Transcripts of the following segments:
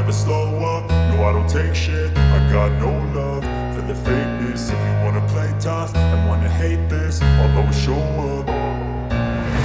never slow up, no I don't take shit. I got no love for the fakeness. If you wanna play tough and wanna hate this, I'll always show up.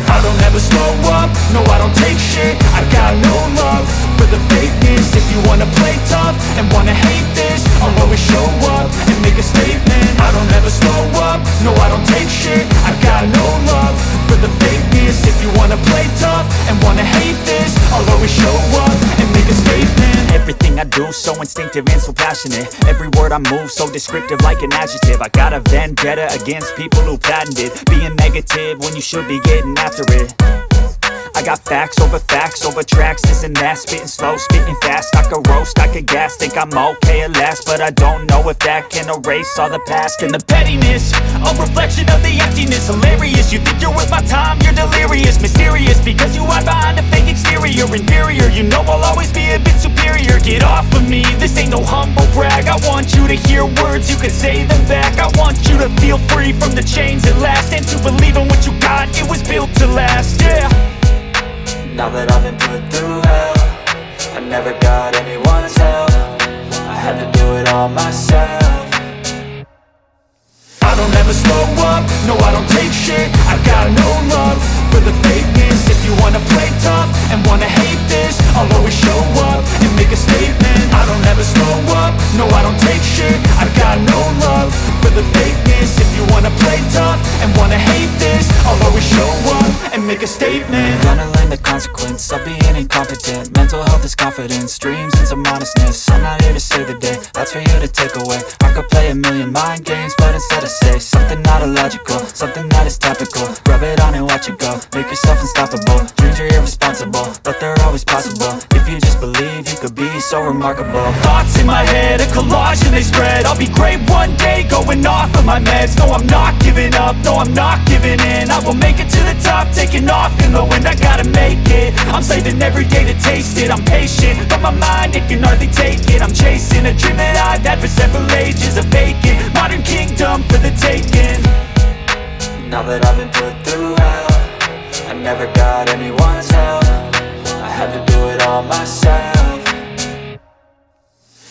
I don't ever slow up, no I don't take shit. I got no love for the fakeness. If you wanna play tough and wanna hate this, I'll always show up and make a statement. I don't ever slow up, no I don't take shit. I got no love for the fakeness. If you wanna play tough and wanna hate this, I'll always show up and make a statement. Everything I do so instinctive and so passionate. Every word I move so descriptive like an adjective. I got a vendetta against people who patented being negative when you should be getting after it. I got facts over tracks, this and that. Spitting slow, spitting fast. I could roast, I could gas. Think I'm okay at last, but I don't know if that can erase all the past. And the pettiness, a reflection of the emptiness. Hilarious, you think you're worth my time, you're delirious. Mysterious, because you hide behind a fake exterior. Inferior, you know I'll always be a bit superior. Get off of me, this ain't no humble brag. I want you to hear words, you can say them back. I want you to feel free from the chains at last, and to believe in what you got, it was built to last, yeah. Now that I've been put through hell, I never got anyone's help. I had to do it all myself. I don't ever slow up, no I don't take shit. I got no love for the fakeness. If you wanna play tough and wanna hate this, I'll always show up and make a statement. I don't ever slow up, no I don't take shit. I got no love for the fakeness. If you wanna play tough and wanna hate this, I'll always show up and make a statement. Gonna learn the consequence of being incompetent. Mental health is confidence, dreams and some honestness. I'm not here to save the day, that's for you to take away. I could play a million mind games, but instead I say something not illogical, something that is topical. Rub it on and watch it go, make yourself unstoppable. Dreams are irresponsible, but they're always possible. If you just believe, you could be so remarkable. Thoughts in my head, a collage and they spread. I'll be great one day, going off of my meds. No, I'm not giving up, no, I'm not giving in. I will make it to the top, taking off in the wind. I gotta make it, I'm saving every day to taste it. I'm patient, but my mind, it can hardly take it. I'm chasing a dream that I've had for several ages. A vacant, modern kingdom for the taking. Now that I've been put through hell, I never got anyone's help. I had to do it all myself.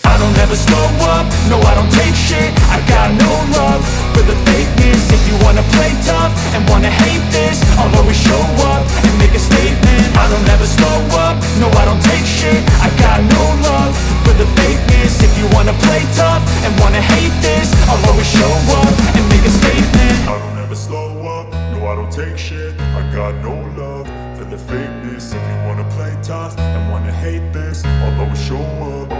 I don't ever slow up, no I don't take shit. I got no love for the fakeness. If you wanna play tough and wanna hate this, I'll always show up and make a statement. I don't ever slow up, no I don't take shit. I got no love for the fakeness. If you wanna play tough and wanna hate this, I'll always show up and make a statement. I don't ever slow up, no I don't take shit. I got no love for the fakeness. If you wanna play tough and wanna hate this, I'll always show up.